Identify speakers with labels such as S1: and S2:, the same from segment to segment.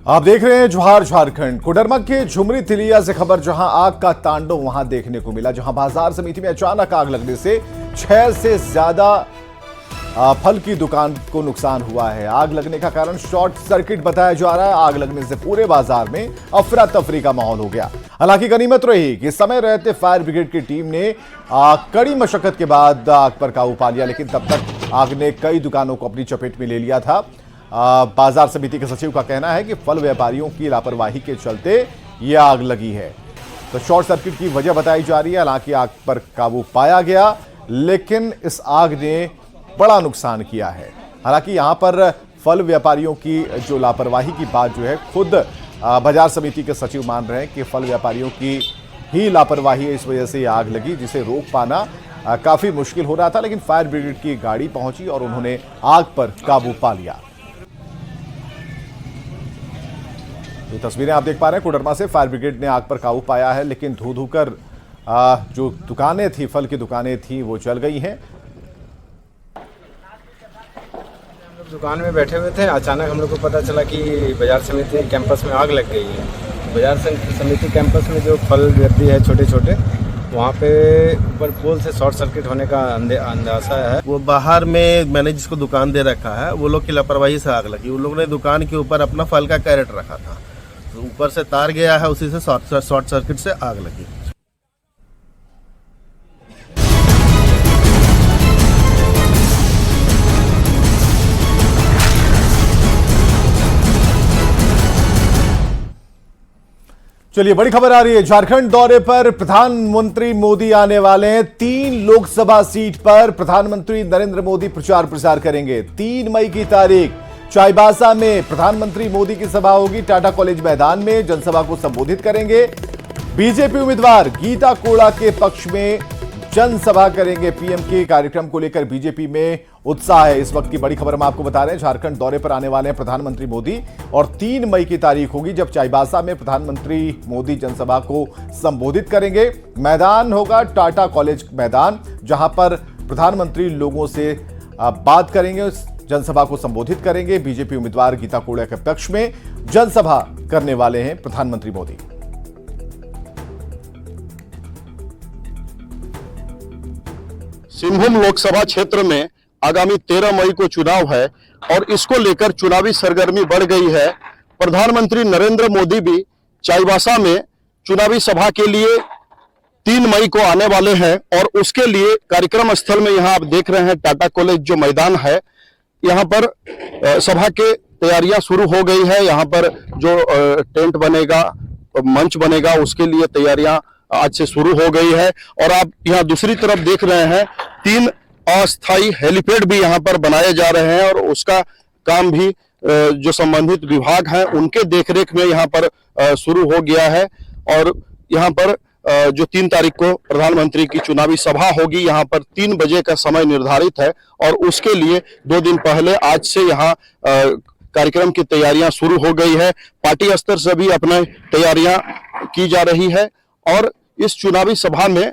S1: आप देख रहे हैं जोहार झारखंड। कोडरमा के झुमरी तिलिया से खबर, जहां आग का तांडव वहां देखने को मिला, जहां बाजार समिति में अचानक आग लगने से 6 से ज्यादा फल की दुकान को नुकसान हुआ है। आग लगने का कारण शॉर्ट सर्किट बताया जा रहा है। आग लगने से पूरे बाजार में अफरा तफरी का माहौल हो गया। हालांकि गनीमत रही कि समय रहते फायर ब्रिगेड की टीम ने कड़ी मशक्कत के बाद आग पर काबू पा लिया, लेकिन तब तक आग ने कई दुकानों को अपनी चपेट में ले लिया था। बाजार समिति के सचिव का कहना है कि फल व्यापारियों की लापरवाही के चलते यह आग लगी है। तो शॉर्ट सर्किट की वजह बताई जा रही है। हालांकि आग पर काबू पाया गया, लेकिन इस आग ने बड़ा नुकसान किया है। हालांकि यहां पर फल व्यापारियों की जो लापरवाही की बात जो है, खुद बाजार समिति के सचिव मान रहे हैं कि फल व्यापारियों की ही लापरवाही है, इस वजह से यह आग लगी, जिसे रोक पाना काफी मुश्किल हो रहा था। लेकिन फायर ब्रिगेड की गाड़ी पहुंची और उन्होंने आग पर काबू पा लिया। ये तस्वीरें आप देख पा रहे हैं, कोडरमा से फायर ब्रिगेड ने आग पर काबू पाया है, लेकिन धू धू कर जो दुकानें थी, फल की दुकानें थी, वो जल गई हैं।
S2: दुकान में बैठे हुए थे, अचानक हम लोग को पता चला कि बाजार समिति कैंपस में आग लग गई है। बाजार समिति कैंपस में जो फल व्यक्ति है छोटे छोटे, वहाँ पे ऊपर पोल से शॉर्ट सर्किट होने का अंदाजा है।
S3: वो बाहर में मैंने जिसको दुकान दे रखा है, वो लोग की लापरवाही से आग लगी। उन लोगों ने दुकान के ऊपर अपना फल का कैरेट रखा था, तो ऊपर से तार गया है, उसी से शॉर्ट सर्किट से आग लगी।
S1: चलिए, बड़ी खबर आ रही है। झारखंड दौरे पर प्रधानमंत्री मोदी आने वाले हैं। 3 लोकसभा सीट पर प्रधानमंत्री नरेंद्र मोदी प्रचार प्रसार करेंगे। 3 मई की तारीख चाईबासा में प्रधानमंत्री मोदी की सभा होगी। टाटा कॉलेज मैदान में जनसभा को संबोधित करेंगे। बीजेपी उम्मीदवार गीता कोड़ा के पक्ष में जनसभा करेंगे। पीएम के कार्यक्रम को लेकर बीजेपी में उत्साह है। इस वक्त की बड़ी खबर हम आपको बता रहे हैं। झारखंड दौरे पर आने वाले हैं प्रधानमंत्री मोदी, और 3 मई की तारीख होगी जब चाईबासा में प्रधानमंत्री मोदी जनसभा को संबोधित करेंगे। मैदान होगा टाटा कॉलेज मैदान, जहां पर प्रधानमंत्री लोगों से बात करेंगे, जनसभा को संबोधित करेंगे। बीजेपी उम्मीदवार गीता कोड़ा के पक्ष में जनसभा करने वाले हैं प्रधानमंत्री मोदी।
S4: सिंहभूम लोकसभा क्षेत्र में आगामी 13 मई को चुनाव है और इसको लेकर चुनावी सरगर्मी बढ़ गई है। प्रधानमंत्री नरेंद्र मोदी भी चाईबासा में चुनावी सभा के लिए 3 मई को आने वाले हैं, और उसके लिए कार्यक्रम स्थल में यहां आप देख रहे हैं टाटा कॉलेज जो मैदान है, यहां पर सभा के तैयारियां शुरू हो गई है। यहां पर जो टेंट बनेगा, मंच बनेगा, उसके लिए तैयारियां आज से शुरू हो गई है। और आप यहाँ दूसरी तरफ देख रहे हैं 3 अस्थायी हेलीपैड भी यहाँ पर बनाए जा रहे हैं, और उसका काम भी जो संबंधित विभाग हैं उनके देखरेख में यहाँ पर शुरू हो गया है। और यहाँ पर जो 3 तारीख को प्रधानमंत्री की चुनावी सभा होगी, यहाँ पर 3 बजे का समय निर्धारित है, और उसके लिए 2 दिन पहले आज से यहाँ कार्यक्रम की तैयारियां शुरू हो गई है। पार्टी स्तर से भी अपनी तैयारियां की जा रही है, और इस चुनावी सभा में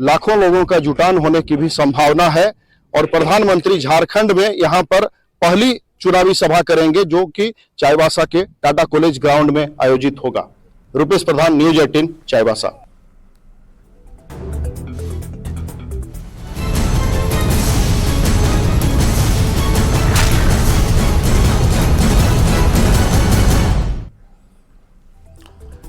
S4: लाखों लोगों का जुटान होने की भी संभावना है। और प्रधानमंत्री झारखंड में यहां पर पहली चुनावी सभा करेंगे, जो कि चाईबासा के टाटा कॉलेज ग्राउंड में आयोजित होगा। रुपेश प्रधान, न्यूज 18, चाईबासा।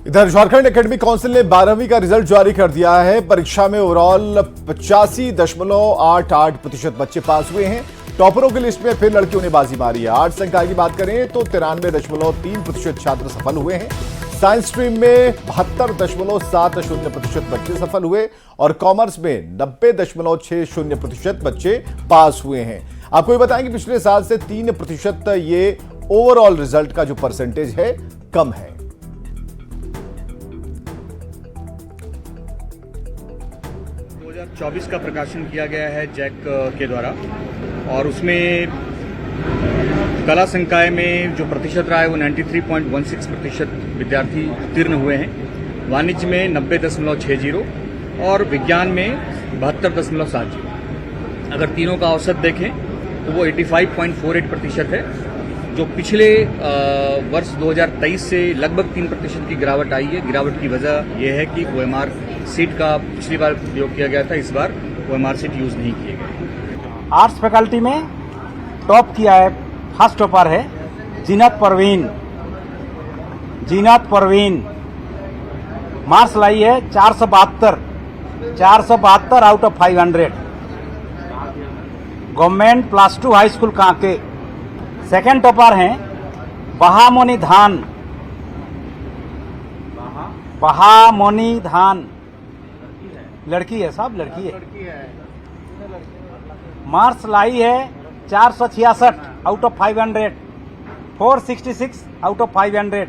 S1: इधर झारखंड एकेडमिक काउंसिल ने 12वीं का रिजल्ट जारी कर दिया है। परीक्षा में ओवरऑल 85.88% बच्चे पास हुए हैं। टॉपरों की लिस्ट में फिर लड़कियों ने बाजी मारी है। आर्ट्स संकाय की बात करें तो 93.3% छात्र सफल हुए हैं। साइंस स्ट्रीम में 72.70% बच्चे सफल हुए, और कॉमर्स में 90.60% बच्चे पास हुए हैं। आपको ये बताएं कि पिछले साल से 3% ये ओवरऑल रिजल्ट का जो परसेंटेज है कम है।
S5: 2024 का प्रकाशन किया गया है जैक के द्वारा, और उसमें कला संकाय में जो प्रतिशत रहा है वो 93.16% विद्यार्थी उत्तीर्ण हुए हैं। वाणिज्य में 90.60 और विज्ञान में 72.70। अगर तीनों का औसत देखें तो वो 85.48% है। जो पिछले वर्ष 2023 से लगभग 3% की गिरावट आई है। गिरावट की वजह यह है कि OMR सीट का पिछली बार उपयोग किया गया था, इस बार OMR सीट यूज नहीं किए गए।
S6: आर्ट्स फैकल्टी में टॉप किया है, फर्स्ट टॉपर है जीनत परवीन। मार्क्स लाई है 472 out of 500। Government +2 high school Kanke. Second topper हैं बहामोनी धान। लड़की है साहब, लड़की है। मार्क्स लाई है 466 आउट ऑफ 500, 466 आउट ऑफ 500।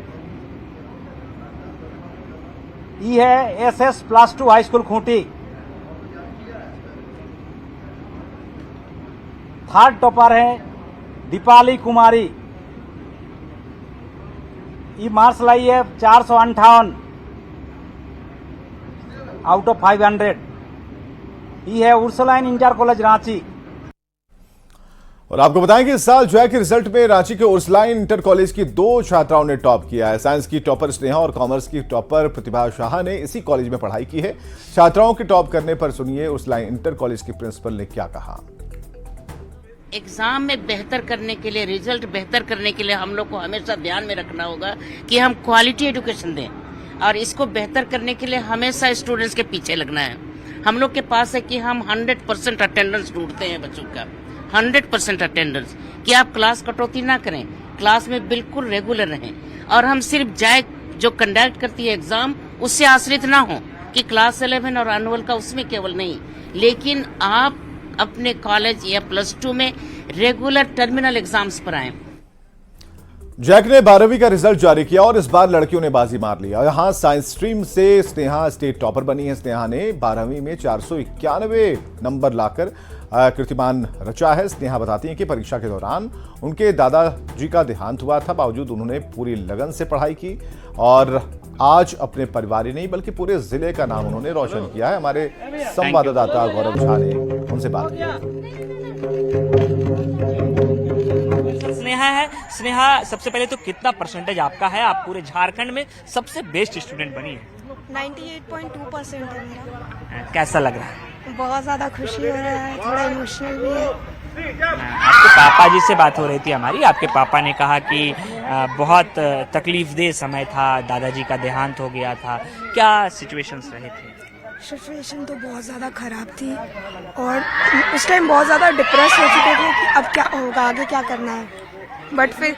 S6: ये है SS +2 high school Khunti. Third topper है दीपाली कुमारी। ये मार्क्स लाई है 458 आउट ऑफ 500। ये है उर्सुलाइन इंटर कॉलेज रांची।
S1: और आपको बताएं कि इस साल जैक के रिजल्ट में रांची के उर्सुलाइन इंटर कॉलेज की 2 छात्राओं ने टॉप किया है। साइंस की टॉपर स्नेहा और कॉमर्स की टॉपर प्रतिभा शाह ने इसी कॉलेज में पढ़ाई की है। छात्राओं के टॉप करने पर सुनिए उर्सुलाइन इंटर कॉलेज की प्रिंसिपल ने क्या कहा।
S7: एग्जाम में बेहतर करने के लिए, रिजल्ट बेहतर करने के लिए हम लोग को हमेशा ध्यान में रखना होगा कि हम क्वालिटी एजुकेशन दें, और इसको बेहतर करने के लिए हमेशा स्टूडेंट्स के पीछे लगना है। हम लोग के पास है कि हम 100% अटेंडेंस ढूंढते हैं बच्चों का, 100% अटेंडेंस, कि आप क्लास कटौती ना करें, क्लास में बिल्कुल रेगुलर रहें, और हम सिर्फ जाए जो कंडक्ट करती है एग्जाम उससे आश्रित ना हो कि क्लास 11 और एनुअल का उसमें केवल नहीं, लेकिन आप अपने कॉलेज या +2 में रेगुलर टर्मिनल एग्जाम्स पर आए।
S1: जैक ने 12वीं का रिजल्ट जारी किया और इस बार लड़कियों ने बाजी मार लिया। यहां साइंस स्ट्रीम से स्नेहा स्टेट टॉपर बनी है। स्नेहा ने 12वीं में 491 नंबर लाकर कीर्तिमान रचा है। स्नेहा बताती हैं कि परीक्षा के दौरान उनके दादाजी का देहांत हुआ था, बावजूद उन्होंने पूरी लगन से पढ़ाई की और आज अपने परिवार ही नहीं बल्कि पूरे जिले का नाम उन्होंने रोशन किया है। हमारे संवाददाता गौरव झा ने उनसे बात की।
S8: स्नेहा, सबसे पहले तो कितना परसेंटेज आपका है? आप पूरे झारखंड में सबसे बेस्ट स्टूडेंट बनी है।
S9: 98.2% है मेरा।
S8: कैसा लग रहा है?
S9: बहुत ज्यादा खुशी हो रहा है, थोड़ा इमोशनल भी है।
S8: आपके पापा जी से बात हो रही थी हमारी। आपके पापा ने कहा कि बहुत तकलीफदेह समय था, दादाजी का देहांत हो गया था। क्या सिचुएशंस रहे थे?
S9: सिचुएशन तो बहुत ज़्यादा ख़राब थी और उस टाइम बहुत ज़्यादा डिप्रेस हो चुके थे कि अब क्या होगा, आगे क्या करना है। बट फिर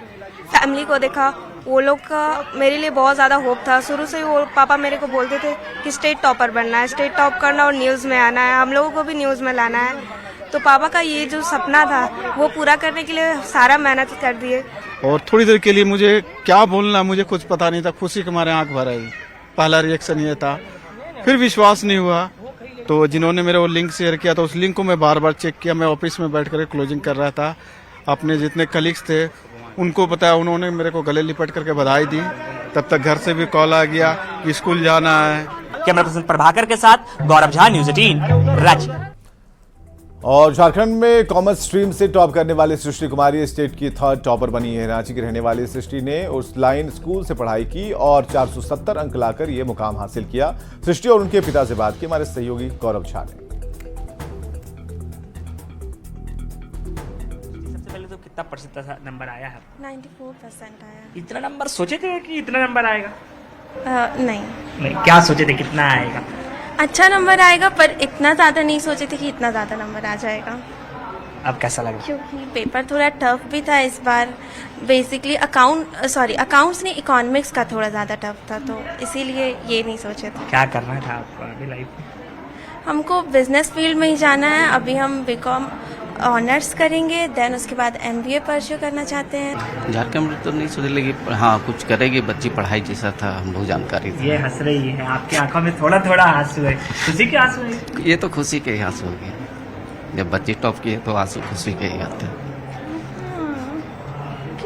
S9: फैमिली को देखा, वो लोग का मेरे लिए बहुत ज़्यादा होप था। शुरू से वो पापा मेरे को बोलते थे कि स्टेट टॉपर बनना है, स्टेट टॉप करना और न्यूज़ में आना है, हम लोगों को भी न्यूज़ में लाना है। तो पापा का ये जो सपना था वो पूरा करने के लिए सारा मेहनत कर दिए।
S10: और थोड़ी देर के लिए मुझे क्या बोलना मुझे कुछ पता नहीं था, खुशी के मारे आंख भर आई। पहला रिएक्शन ये था, फिर विश्वास नहीं हुआ। तो जिन्होंने मेरे वो लिंक शेयर किया था उस लिंक को मैं बार बार चेक किया। मैं ऑफिस में बैठ कर क्लोजिंग कर रहा था, अपने जितने कलीग्स थे उनको बताया, उन्होंने मेरे को गले लिपट करके बधाई दी। तब तक घर से भी कॉल आ गया कि स्कूल जाना है।
S8: कैमरा पर्सन प्रभाकर के साथ गौरव झा, न्यूज़ 18 रांची।
S1: और झारखंड में कॉमर्स स्ट्रीम से टॉप करने वाली सृष्टि कुमारी स्टेट की 3rd टॉपर बनी है। रांची की रहने वाली सृष्टि ने उर्सुलाइन स्कूल से पढ़ाई की और 470 अंक लाकर यह मुकाम हासिल किया। सृष्टि और उनके पिता से बात की हमारे सहयोगी गौरव झा ने।
S8: सबसे पहले तो कितना परसेंट नंबर आया है?
S9: 94% आया।
S8: इतना नंबर सोचे थे कि इतना नंबर आएगा?
S9: नहीं,
S8: क्या सोचे थे कितना आएगा?
S9: अच्छा नंबर आएगा, पर इतना ज़्यादा नहीं सोचे थे कि इतना ज़्यादा नंबर आ जाएगा।
S8: अब कैसा लगा?
S9: क्योंकि पेपर थोड़ा टफ भी था इस बार। बेसिकली अकाउंट्स नहीं, इकोनॉमिक्स का थोड़ा ज़्यादा टफ था, तो इसीलिए ये नहीं सोचे थे।
S8: क्या करना था आपको अभी लाइफ में?
S9: हमको बिजनेस फील्ड में ही जाना है। अभी हम बीकॉम ऑनर्स करेंगे, देन उसके बाद MBA परस्यू करना चाहते हैं।
S11: झारखंड में तो नहीं सोच लेगी, हाँ कुछ करेगी। बच्ची पढ़ाई जैसा था, हम लोग जानकारी थी।
S8: ये हंस रही है, आपकी आंखों में थोड़ा थोड़ा आंसू है। खुशी के आंसू है?
S11: ये तो खुशी के ही आंसू हो गए। जब बच्ची टॉप की है तो आंसू खुशी के ही आते हैं।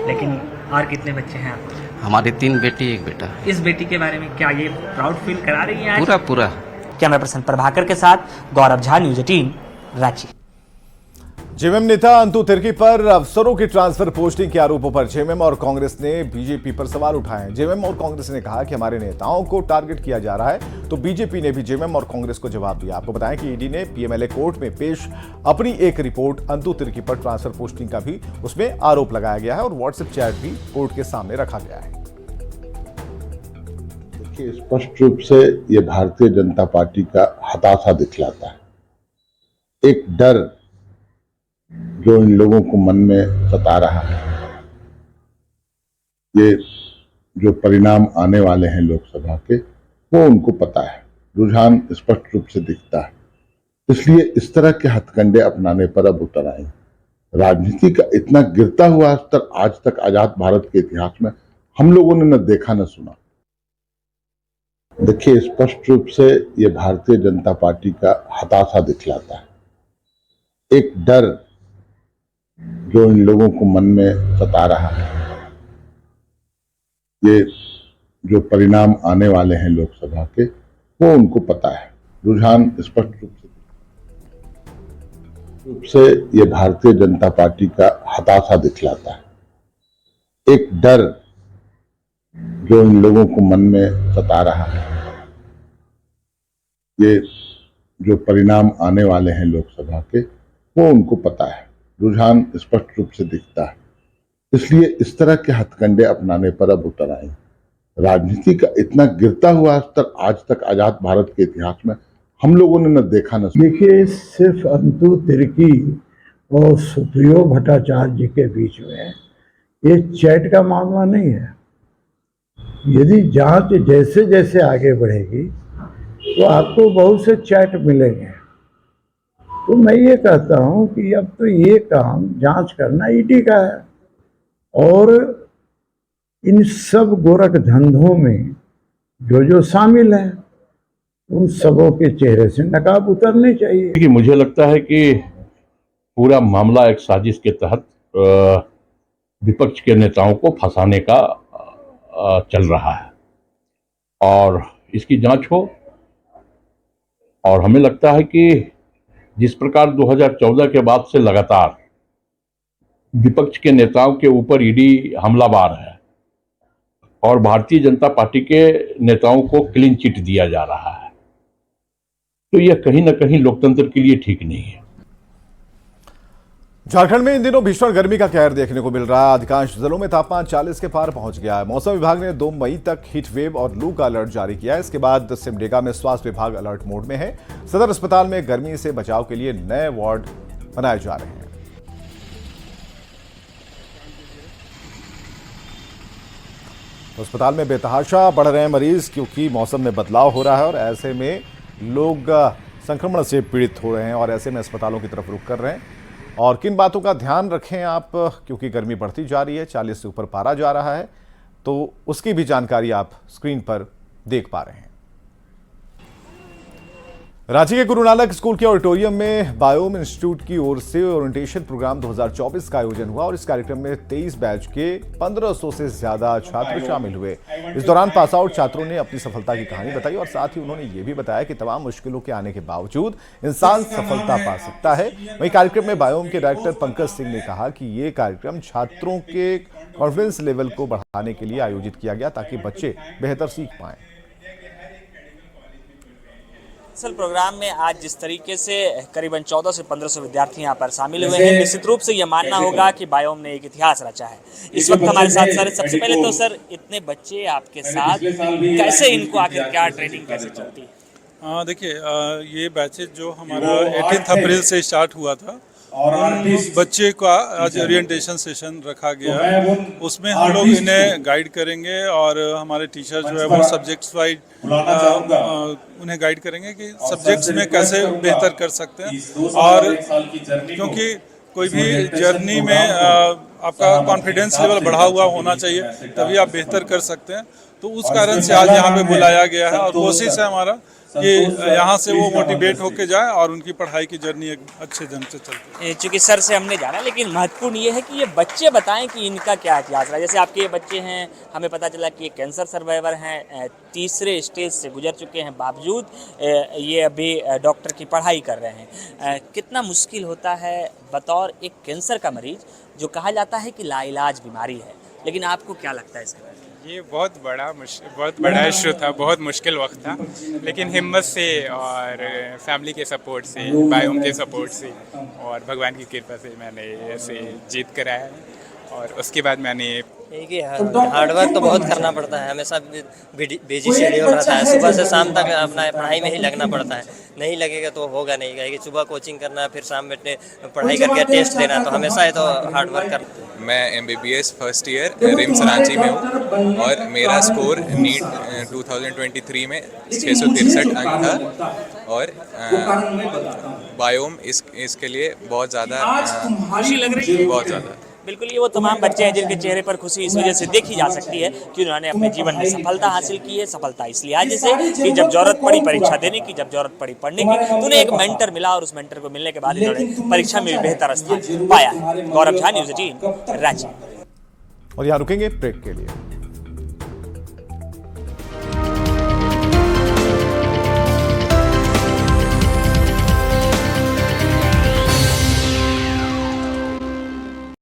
S8: लेकिन और कितने बच्चे हैं आपके?
S11: हमारी 3 बेटी 1 बेटा।
S8: इस बेटी के बारे में क्या ये प्राउड फील करा रही है?
S11: पूरा।
S8: कैमरा पर्सन प्रभाकर के साथ गौरव झा, न्यूज़ 18 रांची।
S1: जेएमएम नेता अंतु तिर्की पर अफसरों की ट्रांसफर पोस्टिंग के आरोपों पर जेएमएम और कांग्रेस ने बीजेपी पर सवाल उठाए हैं। जेएमएम और कांग्रेस ने कहा कि हमारे नेताओं को टारगेट किया जा रहा है, तो बीजेपी ने भी जेएमएम और कांग्रेस को जवाब दिया। आपको बताएं कि ईडी ने पीएमएलए कोर्ट में पेश अपनी एक रिपोर्ट अंतु तिर्की पर ट्रांसफर पोस्टिंग का भी उसमें आरोप लगाया गया है और व्हाट्सएप चैट भी कोर्ट के सामने रखा गया है।
S12: देखिए, स्पष्ट रूप से ये भारतीय जनता पार्टी का हताशा दिखलाता है। एक डर जो इन लोगों को मन में सता रहा है, ये जो परिणाम आने वाले हैं लोकसभा के, वो उनको पता है। रुझान स्पष्ट रूप से दिखता है, इसलिए इस तरह के हथकंडे अपनाने पर अब उतर आए। राजनीति का इतना गिरता हुआ स्तर आज तक आजाद भारत के इतिहास में हम लोगों ने न देखा न सुना। देखिए, स्पष्ट रूप से ये भारतीय जनता पार्टी का हताशा दिखलाता है। एक डर जो इन लोगों को मन में सता रहा है, ये जो परिणाम आने वाले हैं लोकसभा के, वो उनको पता है। रुझान स्पष्ट रूप से ये भारतीय जनता पार्टी का हताशा दिखलाता है। एक डर जो इन लोगों को मन में सता रहा है, ये जो परिणाम आने वाले हैं लोकसभा के, वो उनको पता है। रुझान स्पष्ट रूप से दिखता है, इसलिए इस तरह के हथकंडे अपनाने पर अब उतर आए। राजनीति का इतना गिरता हुआ स्तर आज तक आजाद भारत के इतिहास में हम लोगों ने न देखा न सुना।
S13: देखिए, सिर्फ अंतु तिर्की और सुप्रियो भट्टाचार्य जी के बीच में ये चैट का मामला नहीं है। यदि जांच जैसे जैसे आगे बढ़ेगी तो आपको बहुत से चैट मिलेंगे। तो मैं ये कहता हूं कि अब तो ये काम जांच करना ईडी का है और इन सब गोरख धंधों में जो शामिल हैं उन सबों के चेहरे से नकाब उतरने चाहिए।
S14: कि मुझे लगता है कि पूरा मामला एक साजिश के तहत विपक्ष के नेताओं को फंसाने का चल रहा है और इसकी जांच हो। और हमें लगता है कि जिस प्रकार 2014 के बाद से लगातार विपक्ष के नेताओं के ऊपर ईडी हमलावर है और भारतीय जनता पार्टी के नेताओं को क्लीन चिट दिया जा रहा है, तो यह कहीं ना कहीं लोकतंत्र के लिए ठीक नहीं है।
S1: झारखंड में इन दिनों भीषण गर्मी का कहर देखने को मिल रहा है। अधिकांश जिलों में तापमान 40 के पार पहुंच गया है। मौसम विभाग ने 2 मई तक हीट वेव और लू का अलर्ट जारी किया है। इसके बाद सिमडेगा में स्वास्थ्य विभाग अलर्ट मोड में है। सदर अस्पताल में गर्मी से बचाव के लिए नए वार्ड बनाए जा रहे हैं। अस्पताल में बेतहाशा बढ़ रहे हैं मरीज, क्योंकि मौसम में बदलाव हो रहा है और ऐसे में लोग संक्रमण से पीड़ित हो रहे हैं और ऐसे में अस्पतालों की तरफ रुख कर रहे हैं। और किन बातों का ध्यान रखें आप, क्योंकि गर्मी बढ़ती जा रही है, 40 से ऊपर पारा जा रहा है, तो उसकी भी जानकारी आप स्क्रीन पर देख पा रहे हैं। रांची के गुरु नानक स्कूल के ऑडिटोरियम में बायोम इंस्टीट्यूट की ओर से ओरिएंटेशन प्रोग्राम 2024 का आयोजन हुआ और इस कार्यक्रम में 23 बैच के 1500 से ज्यादा छात्र शामिल हुए। इस दौरान पास आउट छात्रों ने अपनी सफलता की कहानी बताई और साथ ही उन्होंने ये भी बताया कि तमाम मुश्किलों के आने के बावजूद इंसान सफलता पा सकता है। वहीं कार्यक्रम में बायोम के डायरेक्टर पंकज सिंह ने कहा कि ये कार्यक्रम छात्रों के कॉन्फिडेंस लेवल को बढ़ाने के लिए आयोजित किया गया ताकि बच्चे बेहतर सीख पाएं।
S8: असल प्रोग्राम में आज जिस तरीके से करीबन 1400 से 1500 विद्यार्थी यहाँ पर शामिल हुए हैं, निश्चित रूप से ये मानना होगा कि बायोम ने एक इतिहास रचा है। इस वक्त हमारे साथ सर, सबसे पहले तो सर, इतने बच्चे आपके साथ, कैसे इनको आखिर क्या ट्रेनिंग कैसे चलती है?
S10: देखिए, ये बैचेज जो हमारा 18 अप्रैल से स्टार्ट हुआ था, उन बच्चे का आज ओरिएंटेशन सेशन रखा गया है। उसमें हम लोग इन्हें गाइड करेंगे और हमारे टीचर जो है वो सब्जेक्ट्स वाइज उन्हें गाइड करेंगे कि सब्जेक्ट्स में कैसे बेहतर कर सकते हैं। और क्योंकि कोई भी जर्नी में आपका कॉन्फिडेंस लेवल बढ़ा हुआ होना चाहिए, तभी आप बेहतर कर सकते हैं। तो उस कारण से आज यहाँ पे बुलाया गया है और कोशिश है हमारा कि यहाँ से वो मोटिवेट होके जाए और उनकी पढ़ाई की जर्नी एक अच्छे ढंग से चलती।
S8: चूंकि सर से हमने जाना, लेकिन महत्वपूर्ण ये है कि ये बच्चे बताएं कि इनका क्या इतिहास रहा। जैसे आपके ये बच्चे हैं, हमें पता चला कि ये कैंसर सर्वाइवर हैं, तीसरे स्टेज से गुजर चुके हैं, बावजूद ये अभी डॉक्टर की पढ़ाई कर रहे हैं। कितना मुश्किल होता है बतौर एक कैंसर का मरीज, जो कहा जाता है कि लाइलाज बीमारी है, लेकिन आपको क्या लगता है इसके बारे में?
S15: ये बहुत बड़ा इशू था, बहुत मुश्किल वक्त था, लेकिन हिम्मत से और फैमिली के सपोर्ट से, बायोम के सपोर्ट से और भगवान की कृपा से मैंने ऐसे जीत कर आया है। और उसके बाद मैंने
S16: हार्डवर्क तो बहुत करना पड़ता है, हमेशा बिजी शेड्यूल रहता है, सुबह से शाम तक अपना पढ़ाई में ही लगना पड़ता है, नहीं लगेगा तो होगा नहीं, कहेगी सुबह कोचिंग करना, फिर शाम में पढ़ाई करके टेस्ट देना, तो हमेशा है तो हार्डवर्क करना।
S15: मैं MBBS first year RIMS Ranchi में हूँ और मेरा स्कोर नीट 2023 में 663 अंक था और बायोम इसके लिए बहुत ज़्यादा
S8: खुशी लग रही है,
S15: बहुत ज़्यादा।
S8: बिल्कुल, ये वो तमाम बच्चे हैं जिनके चेहरे पर खुशी इस वजह से देखी जा सकती है कि उन्होंने अपने जीवन में सफलता हासिल की है। सफलता इसलिए आज जैसे कि जब जरूरत पड़ी परीक्षा देने की, जब जरूरत पड़ी पढ़ने की, तो उन्हें एक मेंटर मिला और उस मेंटर को मिलने के बाद इन्होंने परीक्षा में भी बेहतर स्थान पाया है। गौरव झा, न्यूज़ 18 रांची।
S1: और यहाँ रुकेंगे ब्रेक के लिए।